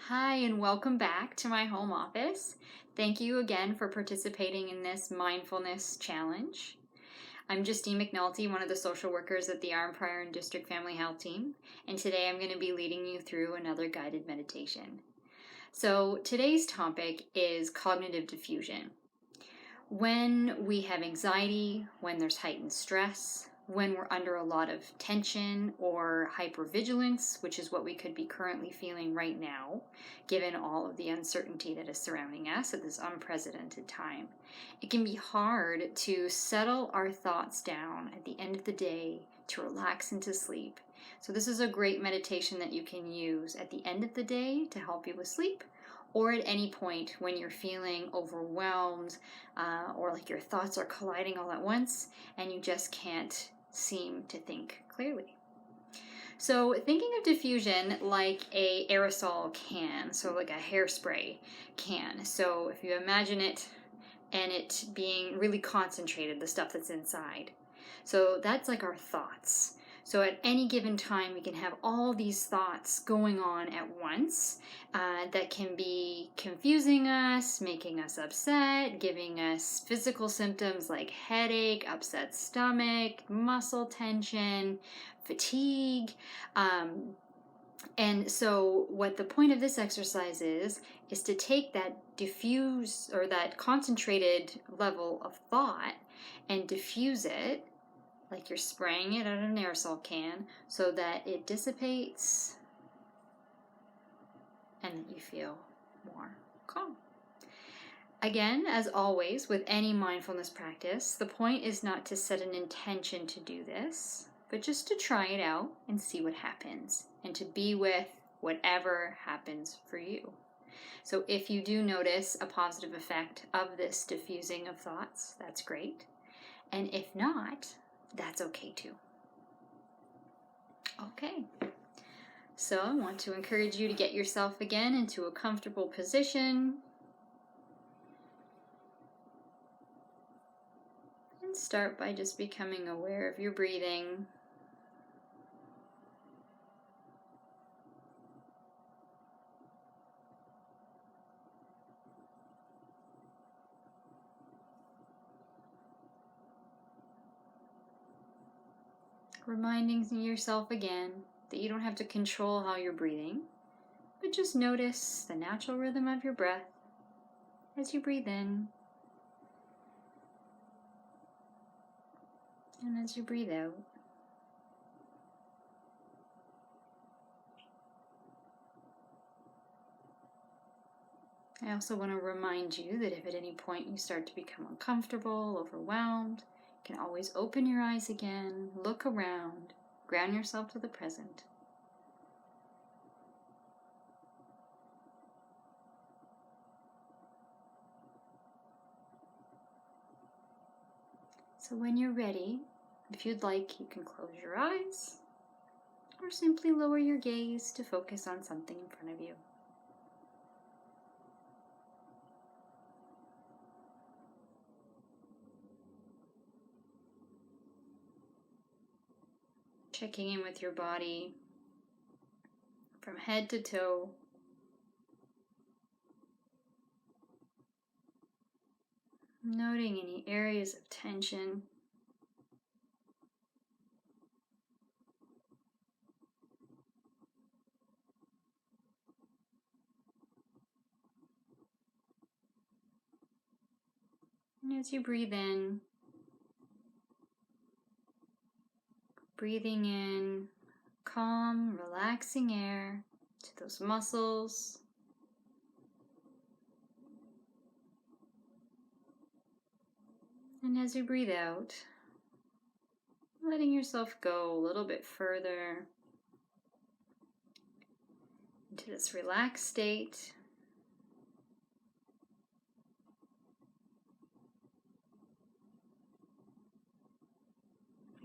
Hi, and welcome back to my home office. Thank you again for participating in this mindfulness challenge. I'm Justine McNulty, one of the social workers at the Arm, Prior, and District Family Health Team, and today I'm going to be leading you through another guided meditation. So today's topic is cognitive diffusion. When we have anxiety, when there's heightened stress, when we're under a lot of tension or hypervigilance, which is what we could be currently feeling right now, given all of the uncertainty that is surrounding us at this unprecedented time, it can be hard to settle our thoughts down at the end of the day to relax into sleep. So this is a great meditation that you can use at the end of the day to help you with sleep, or at any point when you're feeling overwhelmed or like your thoughts are colliding all at once and you just can't seem to think clearly. So thinking of diffusion like a aerosol can, so like a hairspray can. So if you imagine it and it being really concentrated, the stuff that's inside. So that's like our thoughts. So at any given time, we can have all these thoughts going on at once that can be confusing us, making us upset, giving us physical symptoms like headache, upset stomach, muscle tension, fatigue. And so what the point of this exercise is to take that diffuse or that concentrated level of thought and diffuse it like you're spraying it out of an aerosol can so that it dissipates and that you feel more calm. Again, as always, with any mindfulness practice, the point is not to set an intention to do this, but just to try it out and see what happens and to be with whatever happens for you. So if you do notice a positive effect of this diffusing of thoughts, that's great. And if not, that's okay too. Okay, so I want to encourage you to get yourself again into a comfortable position. And start by just becoming aware of your breathing. Reminding yourself again that you don't have to control how you're breathing, but just notice the natural rhythm of your breath as you breathe in and as you breathe out. I also want to remind you that if at any point you start to become uncomfortable, overwhelmed, you can always open your eyes again, look around, ground yourself to the present. So when you're ready, if you'd like, you can close your eyes or simply lower your gaze to focus on something in front of you. Checking in with your body from head to toe. Noting any areas of tension. And as you breathe in, breathing in calm, relaxing air to those muscles. And as you breathe out, letting yourself go a little bit further into this relaxed state.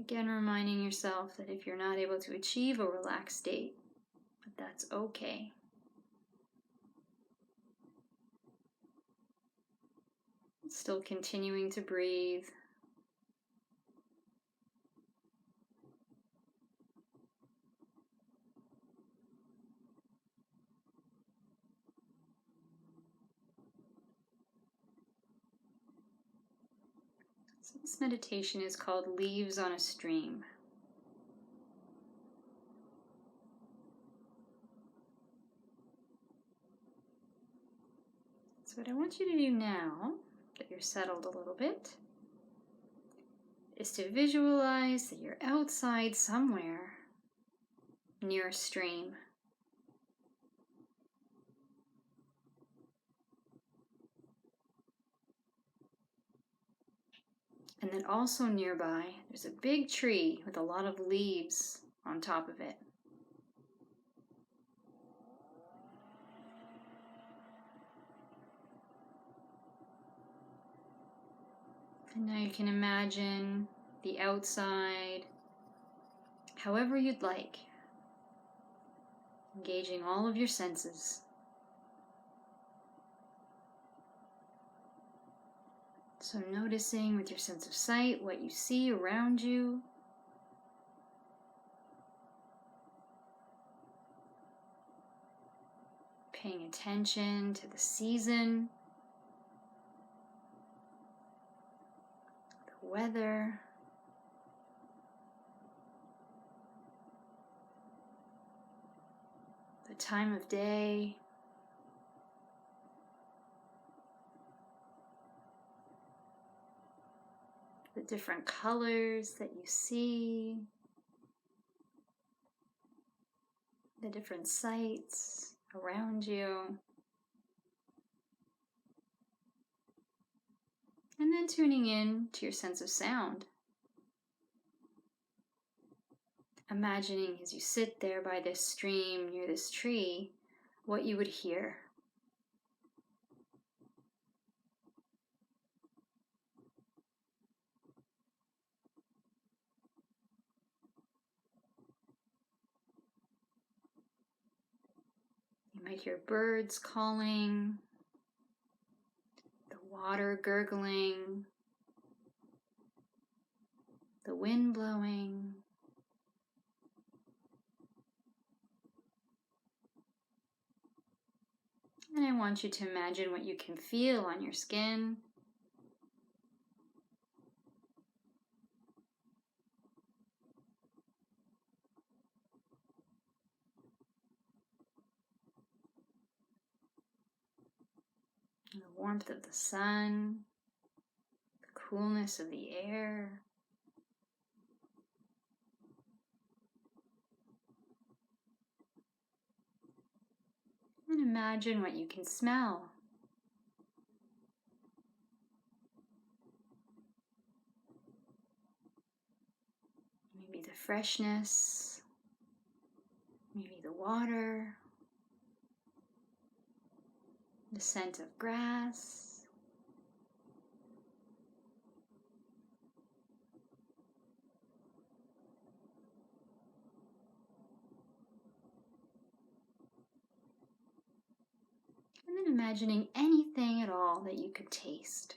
Again, reminding yourself that if you're not able to achieve a relaxed state, that's okay. Still continuing to breathe. This meditation is called Leaves on a Stream. So what I want you to do now, that you're settled a little bit, is to visualize that you're outside somewhere near a stream. And then also nearby, there's a big tree with a lot of leaves on top of it. And now you can imagine the outside however you'd like, engaging all of your senses. So noticing with your sense of sight what you see around you. Paying attention to the season, the weather, the time of day, the different colors that you see, the different sights around you. And then tuning in to your sense of sound. Imagining as you sit there by this stream near this tree, what you would hear. You might hear birds calling, the water gurgling, the wind blowing. And I want you to imagine what you can feel on your skin. The warmth of the sun, the coolness of the air. And imagine what you can smell. Maybe the freshness, maybe the water, the scent of grass. And then imagining anything at all that you could taste.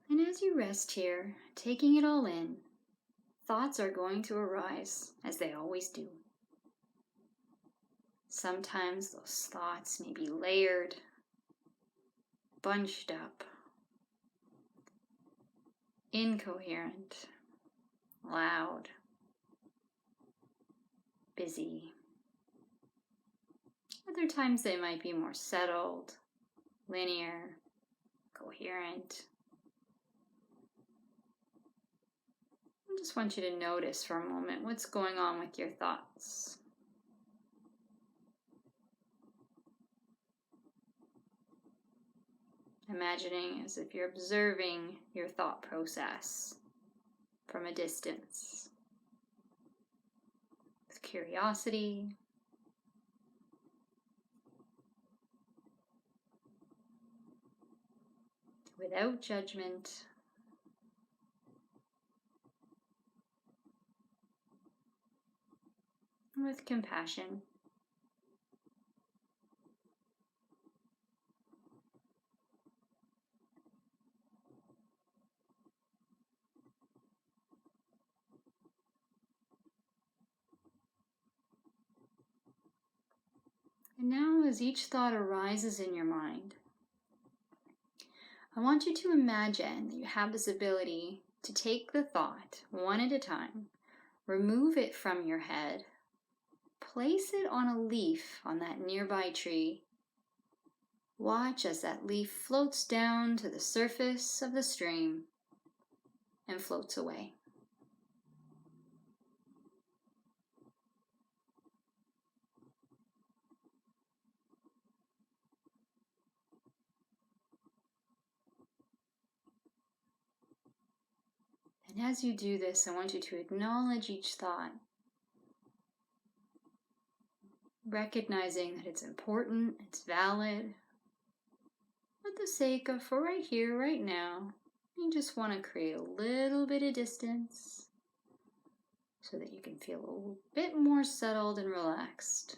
And as you rest here, taking it all in, thoughts are going to arise, as they always do. Sometimes those thoughts may be layered, bunched up, incoherent, loud, busy. Other times they might be more settled, linear, coherent. I just want you to notice for a moment what's going on with your thoughts. Imagining as if you're observing your thought process from a distance, with curiosity, without judgment, with compassion. as each thought arises in your mind, I want you to imagine that you have this ability to take the thought one at a time, remove it from your head, place it on a leaf on that nearby tree. Watch as that leaf floats down to the surface of the stream and floats away. And as you do this, I want you to acknowledge each thought, recognizing that it's important, it's valid, for the sake of, for right here, right now, you just want to create a little bit of distance so that you can feel a little bit more settled and relaxed.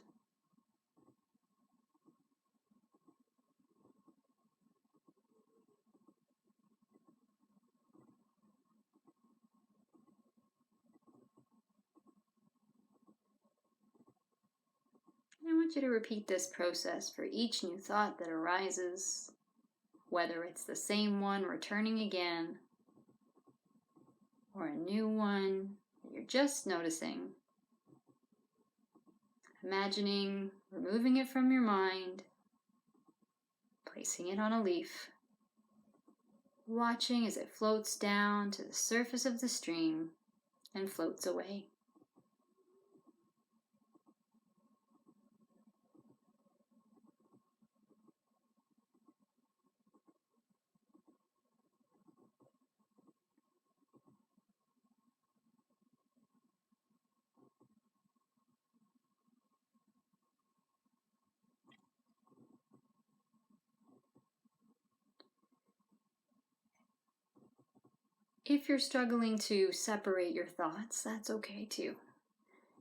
I want you to repeat this process for each new thought that arises, whether it's the same one returning again, or a new one that you're just noticing. Imagining removing it from your mind, placing it on a leaf, watching as it floats down to the surface of the stream and floats away. If you're struggling to separate your thoughts, that's okay too.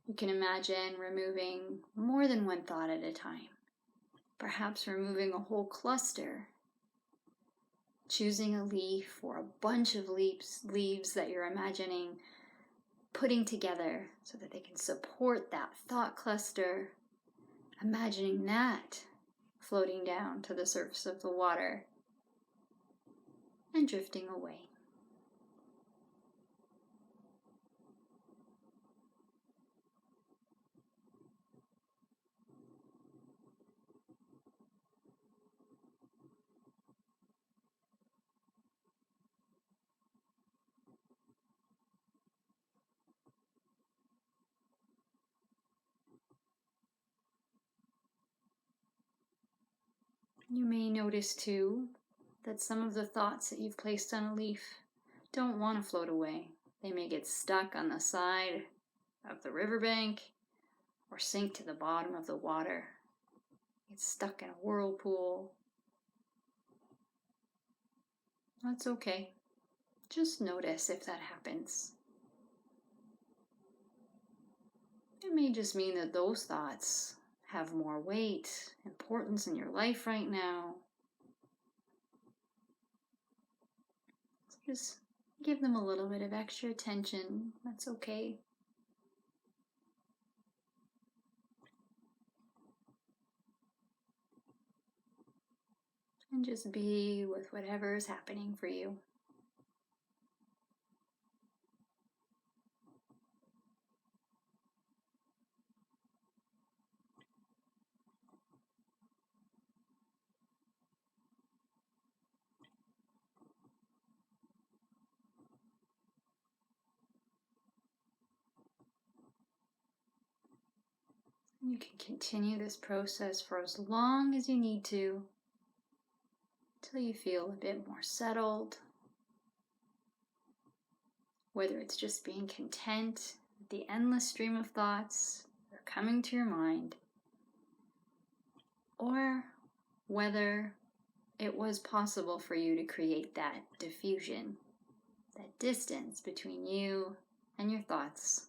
You can imagine removing more than one thought at a time. Perhaps removing a whole cluster. Choosing a leaf or a bunch of leaves that you're imagining putting together so that they can support that thought cluster. Imagining that floating down to the surface of the water and drifting away. You may notice too that some of the thoughts that you've placed on a leaf don't want to float away. They may get stuck on the side of the riverbank or sink to the bottom of the water. Get stuck in a whirlpool. That's okay. Just notice if that happens. It may just mean that those thoughts have more weight, importance in your life right now. So just give them a little bit of extra attention. That's okay. And just be with whatever is happening for you. You can continue this process for as long as you need to, until you feel a bit more settled. Whether it's just being content with the endless stream of thoughts that are coming to your mind, or whether it was possible for you to create that diffusion, that distance between you and your thoughts.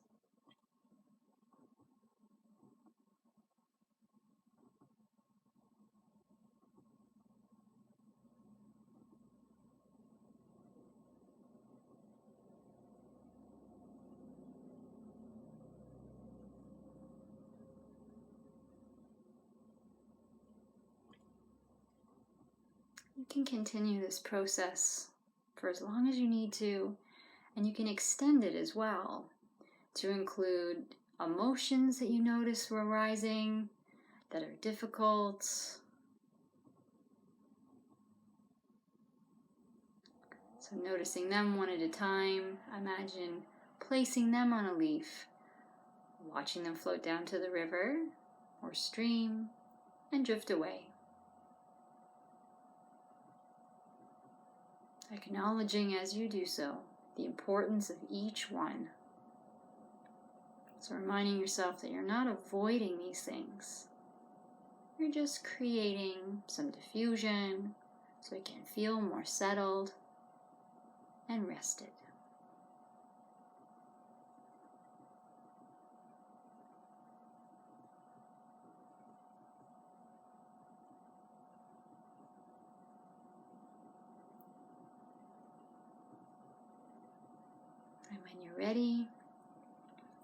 You can continue this process for as long as you need to, and you can extend it as well to include emotions that you notice were arising that are difficult. So noticing them one at a time. Imagine placing them on a leaf, watching them float down to the river or stream and drift away. Acknowledging as you do so the importance of each one. So reminding yourself that you're not avoiding these things. You're just creating some diffusion so you can feel more settled and rested. And when you're ready, you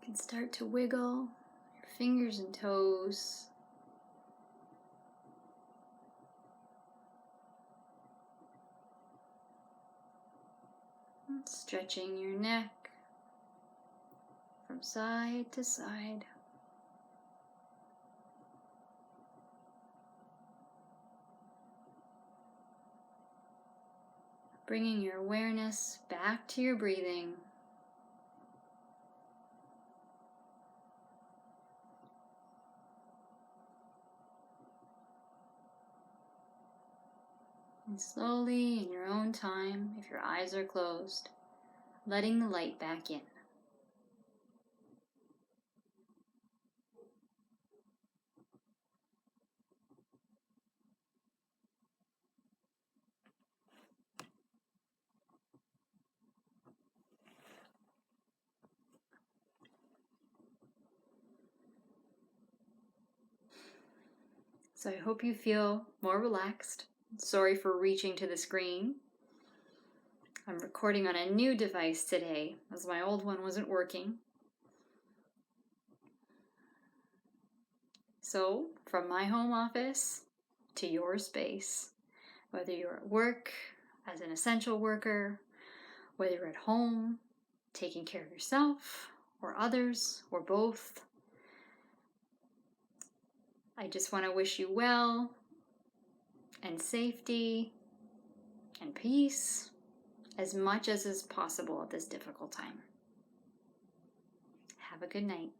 can start to wiggle your fingers and toes. Stretching your neck from side to side. Bringing your awareness back to your breathing. And slowly, in your own time, if your eyes are closed, letting the light back in. So I hope you feel more relaxed. Sorry for reaching to the screen. I'm recording on a new device today, as my old one wasn't working. So, from my home office to your space, whether you're at work as an essential worker, whether you're at home taking care of yourself or others or both, I just want to wish you well and safety and peace as much as is possible at this difficult time. Have a good night.